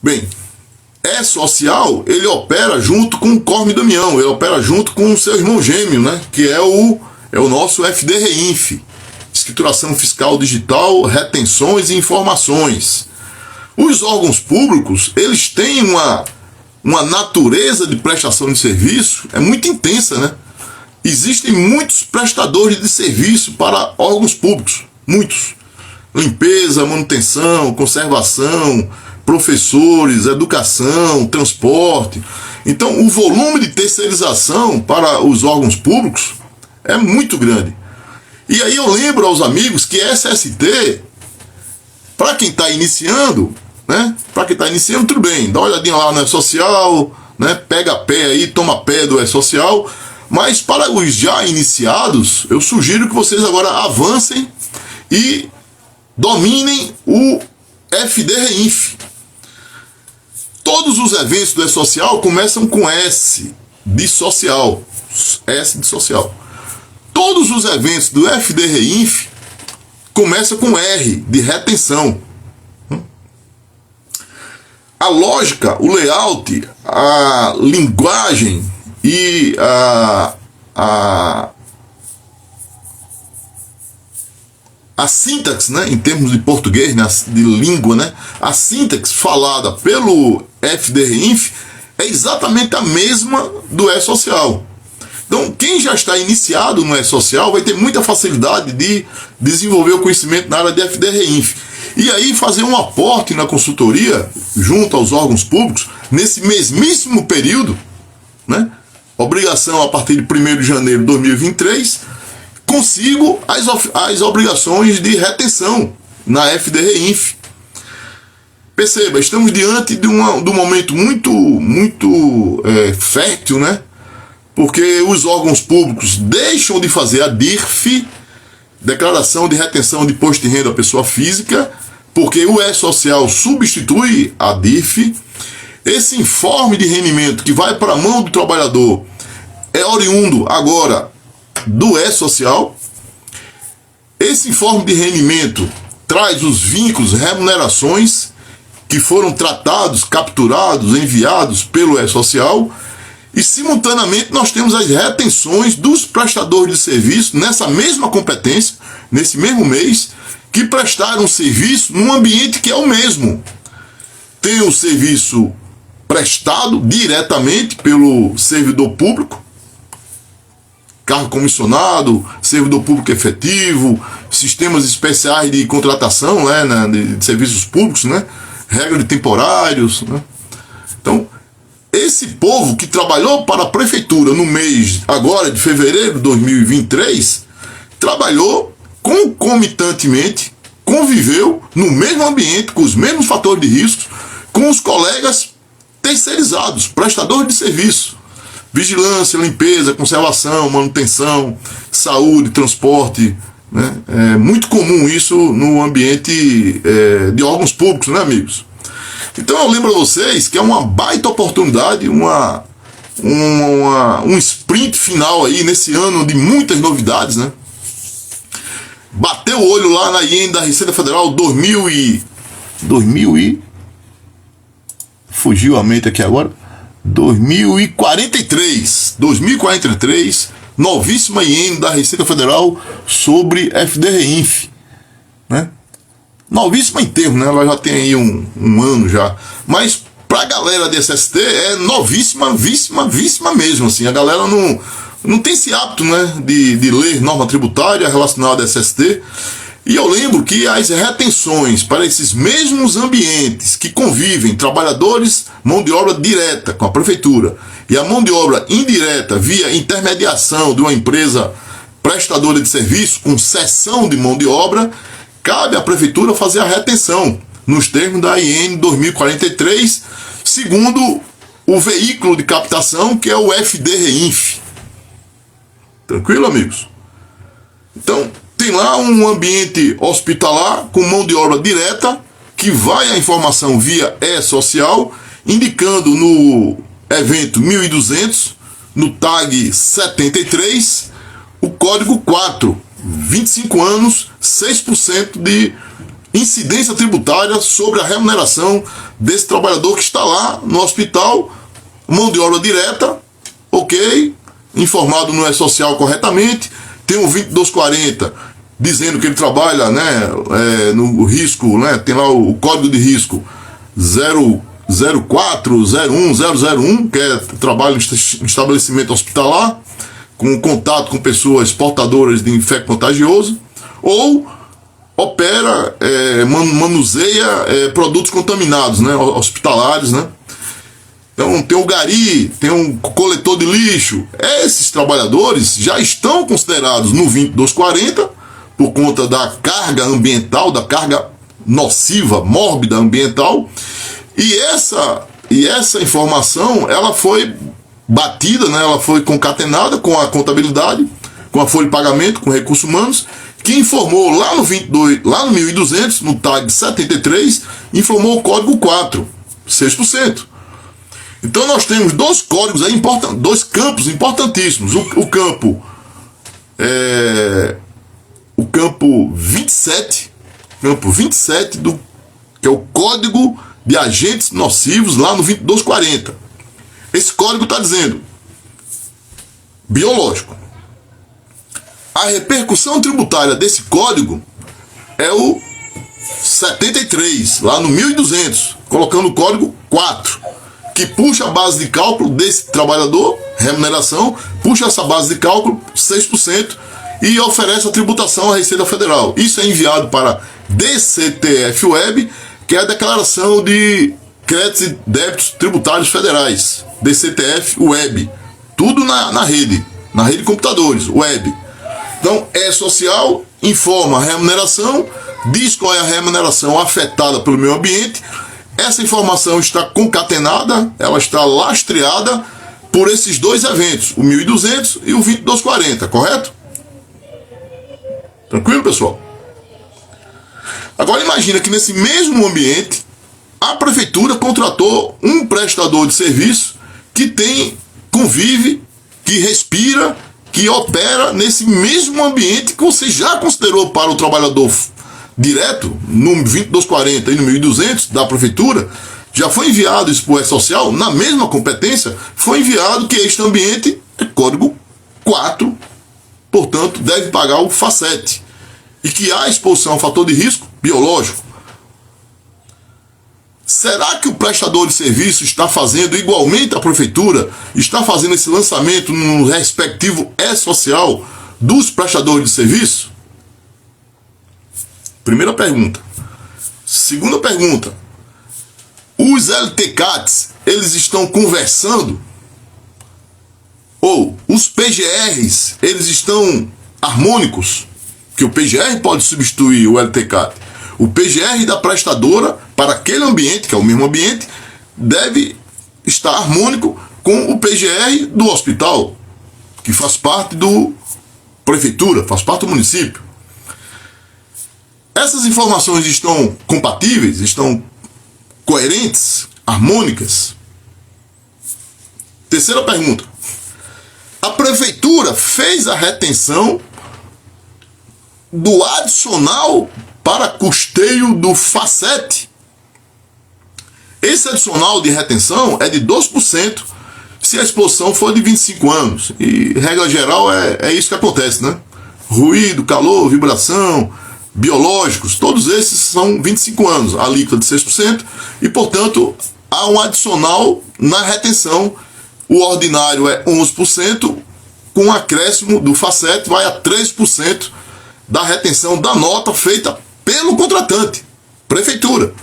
Bem, E-Social, ele opera junto com o Corme Damião, ele opera junto com o seu irmão gêmeo, né? Que é o nosso FD-Reinf, Escrituração Fiscal Digital, Retenções e Informações. Os órgãos públicos, eles têm uma natureza de prestação de serviço, é muito intensa, né? Existem muitos prestadores de serviço para órgãos públicos, muitos. Limpeza, manutenção, conservação, professores, educação, transporte. Então, o volume de terceirização para os órgãos públicos é muito grande. E aí eu lembro aos amigos que SST, para quem está iniciando, né? Para quem está iniciando, tudo bem, dá uma olhadinha lá no E-Social, né? Pega pé aí, toma pé do E-Social. Mas para os já iniciados, eu sugiro que vocês agora avancem e dominem o FD-Reinf. Todos os eventos do E-Social começam com S de social. S de social. Todos os eventos do FD-Reinf começam com R de retenção. A lógica, o layout, a linguagem e a sintaxe, né, em termos de português, né, de língua, né, a sintaxe falada pelo FD-Reinf é exatamente a mesma do E-Social. Então, quem já está iniciado no E-Social vai ter muita facilidade de desenvolver o conhecimento na área de FD-Reinf. E aí fazer um aporte na consultoria, junto aos órgãos públicos, nesse mesmíssimo período, né, obrigação a partir de 1º de janeiro de 2023, consigo as obrigações de retenção na FD-Reinf. Perceba, estamos diante de um momento muito fértil, né? Porque os órgãos públicos deixam de fazer a DIRF, Declaração de Retenção de Imposto de Renda à Pessoa Física, porque o E-Social substitui a DIRF. Esse informe de rendimento que vai para a mão do trabalhador é oriundo agora do E-Social. Esse informe de rendimento traz os vínculos, remunerações que foram tratados, capturados, enviados pelo E-Social, e simultaneamente nós temos as retenções dos prestadores de serviço nessa mesma competência, nesse mesmo mês, que prestaram serviço num ambiente que é o mesmo. Tem o serviço prestado diretamente pelo servidor público, cargo comissionado, servidor público efetivo, sistemas especiais de contratação, né, de serviços públicos, né, regra de temporários, né. Então, esse povo que trabalhou para a prefeitura no mês agora de fevereiro de 2023, trabalhou concomitantemente, conviveu no mesmo ambiente, com os mesmos fatores de risco, com os colegas terceirizados, prestadores de serviço. Vigilância, limpeza, conservação, manutenção, saúde, transporte, né? É muito comum isso no ambiente de órgãos públicos, né, amigos? Então eu lembro a vocês que é uma baita oportunidade, um sprint final aí nesse ano de muitas novidades, né? Bateu o olho lá na IEN da Receita Federal 2000 e fugiu a mente aqui agora. 2043, novíssima IN da Receita Federal sobre FD-Reinf, né? Novíssima em termos, né? Ela já tem aí um ano já, mas pra galera de SST é novíssima, víssima mesmo, assim. A galera não tem esse hábito, né, de ler norma tributária relacionada a SST. E eu lembro que as retenções para esses mesmos ambientes que convivem trabalhadores, mão de obra direta com a prefeitura e a mão de obra indireta via intermediação de uma empresa prestadora de serviço com cessão de mão de obra, cabe à prefeitura fazer a retenção nos termos da IN 2043, segundo o veículo de captação que é o FD-Reinf. Tranquilo, amigos? Então, tem lá um ambiente hospitalar com mão de obra direta, que vai a informação via E-Social, indicando no evento 1200, no tag 73, o código 4, 25 anos, 6% de incidência tributária sobre a remuneração desse trabalhador que está lá no hospital, mão de obra direta, ok, informado no E-Social corretamente, tem o 2240 dizendo que ele trabalha, né, no risco, né, tem lá o código de risco 0401001, que é trabalho em estabelecimento hospitalar, com contato com pessoas portadoras de infecto contagioso, ou opera, manuseia produtos contaminados, né, hospitalares, né. Então tem o gari, tem um coletor de lixo. Esses trabalhadores já estão considerados no 2240 por conta da carga ambiental, da carga nociva, mórbida ambiental. E essa informação, ela foi batida, né, ela foi concatenada com a contabilidade, com a folha de pagamento, com recursos humanos, que informou lá no 1200, no TAG 73, informou o código 4, 6%. Então nós temos dois códigos aí dois campos importantíssimos. O campo 27, que é o código de agentes nocivos lá no 2240. Esse código está dizendo biológico. A repercussão tributária desse código é o 73, lá no 1200, colocando o código 4. Que puxa a base de cálculo desse trabalhador, remuneração, puxa essa base de cálculo, 6%, e oferece a tributação à Receita Federal. Isso é enviado para DCTF Web, que é a Declaração de Créditos e Débitos Tributários Federais, DCTF Web. Tudo na rede de computadores, web. Então, E-Social informa a remuneração, diz qual é a remuneração afetada pelo meio ambiente. Essa informação está concatenada, ela está lastreada por esses dois eventos, o 1200 e o 2240, correto? Tranquilo, pessoal? Agora imagina que nesse mesmo ambiente, a prefeitura contratou um prestador de serviço que convive, que respira, que opera nesse mesmo ambiente que você já considerou para o trabalhador direto, no 2240 e no 1200 da prefeitura, já foi enviado isso para o E-Social, na mesma competência, foi enviado que este ambiente é código 4, portanto, deve pagar o FACET, e que há exposição ao fator de risco biológico. Será que o prestador de serviço está fazendo igualmente a prefeitura, está fazendo esse lançamento no respectivo E-Social dos prestadores de serviço? Primeira pergunta. Segunda pergunta. Os LTCATs, eles estão conversando? Ou os PGRs, eles estão harmônicos? Que o PGR pode substituir o LTCAT. O PGR da prestadora, para aquele ambiente, que é o mesmo ambiente, deve estar harmônico com o PGR do hospital, que faz parte do prefeitura, faz parte do município. Essas informações estão compatíveis? Estão coerentes? Harmônicas? Terceira pergunta. A prefeitura fez a retenção do adicional para custeio do FACET? Esse adicional de retenção é de 2% se a exposição for de 25 anos. E, regra geral, é isso que acontece, né? Ruído, calor, vibração, biológicos, todos esses são 25 anos, a alíquota de 6%, e, portanto, há um adicional na retenção. O ordinário é 11%, com um acréscimo do FACET vai a 3% da retenção da nota feita pelo contratante, prefeitura.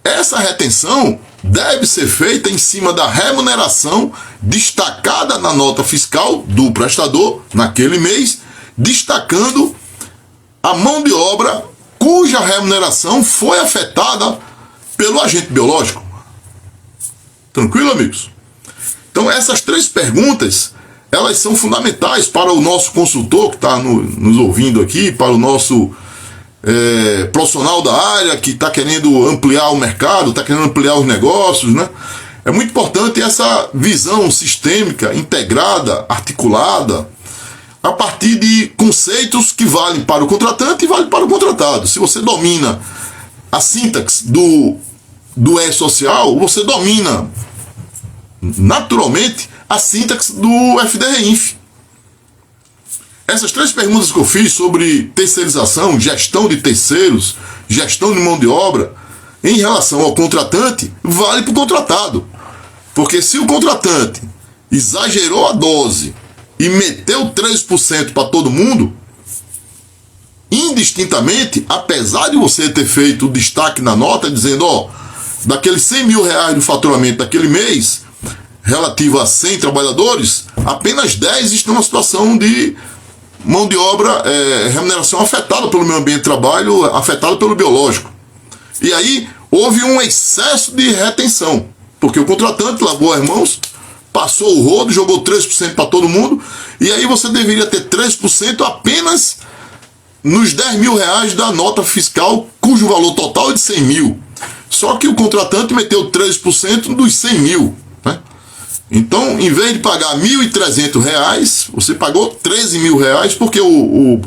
Essa retenção deve ser feita em cima da remuneração destacada na nota fiscal do prestador naquele mês, destacando a mão de obra cuja remuneração foi afetada pelo agente biológico. Tranquilo, amigos? Então essas três perguntas, elas são fundamentais para o nosso consultor que está nos ouvindo aqui, para o nosso profissional da área que está querendo ampliar o mercado, está querendo ampliar os negócios, né? É muito importante essa visão sistêmica, integrada, articulada, a partir de conceitos que valem para o contratante e valem para o contratado. Se você domina a sintaxe do E-Social, você domina naturalmente a sintaxe do FDR-INF. Essas 3 perguntas que eu fiz sobre terceirização, gestão de terceiros, gestão de mão de obra, em relação ao contratante, vale para o contratado. Porque se o contratante exagerou a dose e meteu 3% para todo mundo, indistintamente, apesar de você ter feito o destaque na nota, dizendo, ó, daqueles 100 mil reais do faturamento daquele mês, relativo a 100 trabalhadores, apenas 10 estão na situação de mão de obra, remuneração afetada pelo meio ambiente de trabalho, afetada pelo biológico. E aí houve um excesso de retenção, porque o contratante lavou as mãos, passou o rodo, jogou 3% para todo mundo, e aí você deveria ter 3% apenas nos 10 mil reais da nota fiscal, cujo valor total é de 100 mil. Só que o contratante meteu 3% dos 100 mil. Né? Então, em vez de pagar R$ 1.300, você pagou 13 mil reais, porque o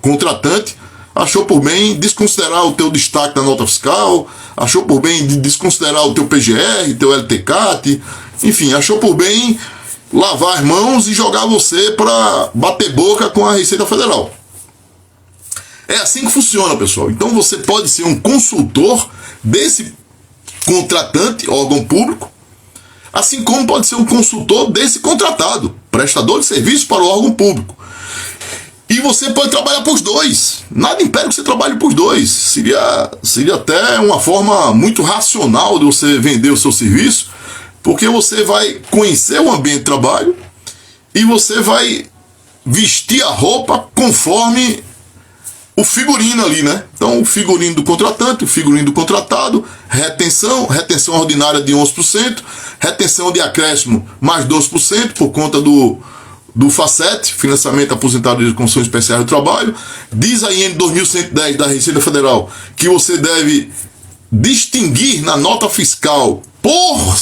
contratante achou por bem desconsiderar o teu destaque da nota fiscal, achou por bem desconsiderar o teu PGR, teu LTCAT, enfim, achou por bem lavar as mãos e jogar você para bater boca com a Receita Federal. É assim que funciona, pessoal. Então você pode ser um consultor desse contratante, órgão público, assim como pode ser um consultor desse contratado, prestador de serviço para o órgão público. E você pode trabalhar para os dois. Nada impede que você trabalhe para os dois. Seria até uma forma muito racional de você vender o seu serviço, porque você vai conhecer o ambiente de trabalho e você vai vestir a roupa conforme o figurino ali, né? Então, o figurino do contratante, o figurino do contratado, retenção ordinária de 11%, retenção de acréscimo mais 12% por conta do FACET, Financiamento Aposentado de Condições Especiais do Trabalho. Diz a IN 2110 da Receita Federal que você deve distinguir na nota fiscal por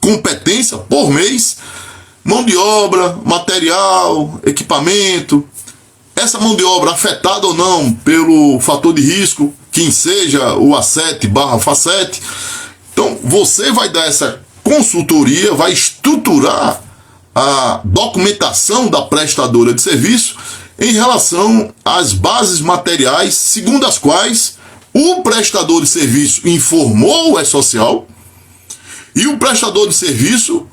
competência, por mês, mão de obra, material, equipamento, essa mão de obra afetada ou não pelo fator de risco, quem seja o A7/FACET. Então, você vai dar essa consultoria, vai estruturar a documentação da prestadora de serviço em relação às bases materiais, segundo as quais o prestador de serviço informou o E-Social e o prestador de serviço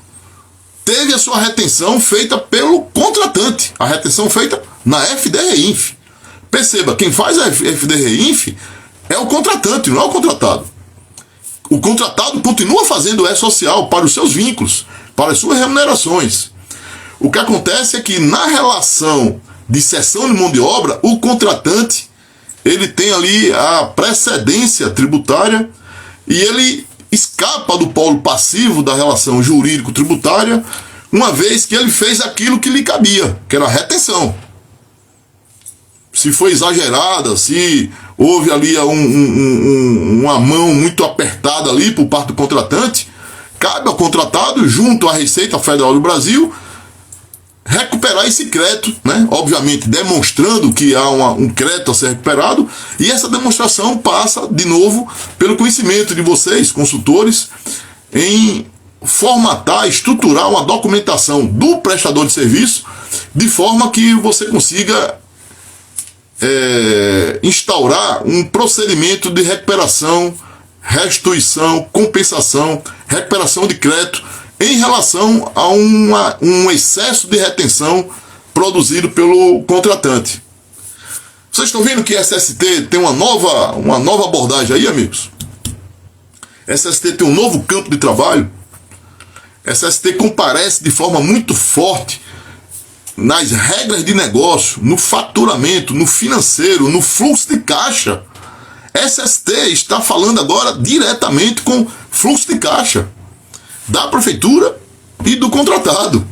teve a sua retenção feita pelo contratante, a retenção feita na FDR-INF. Perceba, quem faz a FDR-INF é o contratante, não é o contratado. O contratado continua fazendo o E-Social para os seus vínculos, para as suas remunerações. O que acontece é que na relação de cessão de mão de obra, o contratante ele tem ali a precedência tributária e ele escapa do polo passivo da relação jurídico-tributária, uma vez que ele fez aquilo que lhe cabia, que era a retenção. Se foi exagerada, se houve ali uma mão muito apertada ali por parte do contratante, cabe ao contratado, junto à Receita Federal do Brasil, recuperar esse crédito, né? Obviamente demonstrando que há um crédito a ser recuperado, e essa demonstração passa, de novo, pelo conhecimento de vocês, consultores, em formatar, estruturar uma documentação do prestador de serviço, de forma que você consiga instaurar um procedimento de recuperação, restituição, compensação, recuperação de crédito, em relação a um excesso de retenção produzido pelo contratante. Vocês estão vendo que a SST tem uma nova abordagem aí, amigos? A SST tem um novo campo de trabalho. A SST comparece de forma muito forte nas regras de negócio, no faturamento, no financeiro, no fluxo de caixa. A SST está falando agora diretamente com fluxo de caixa da prefeitura e do contratado.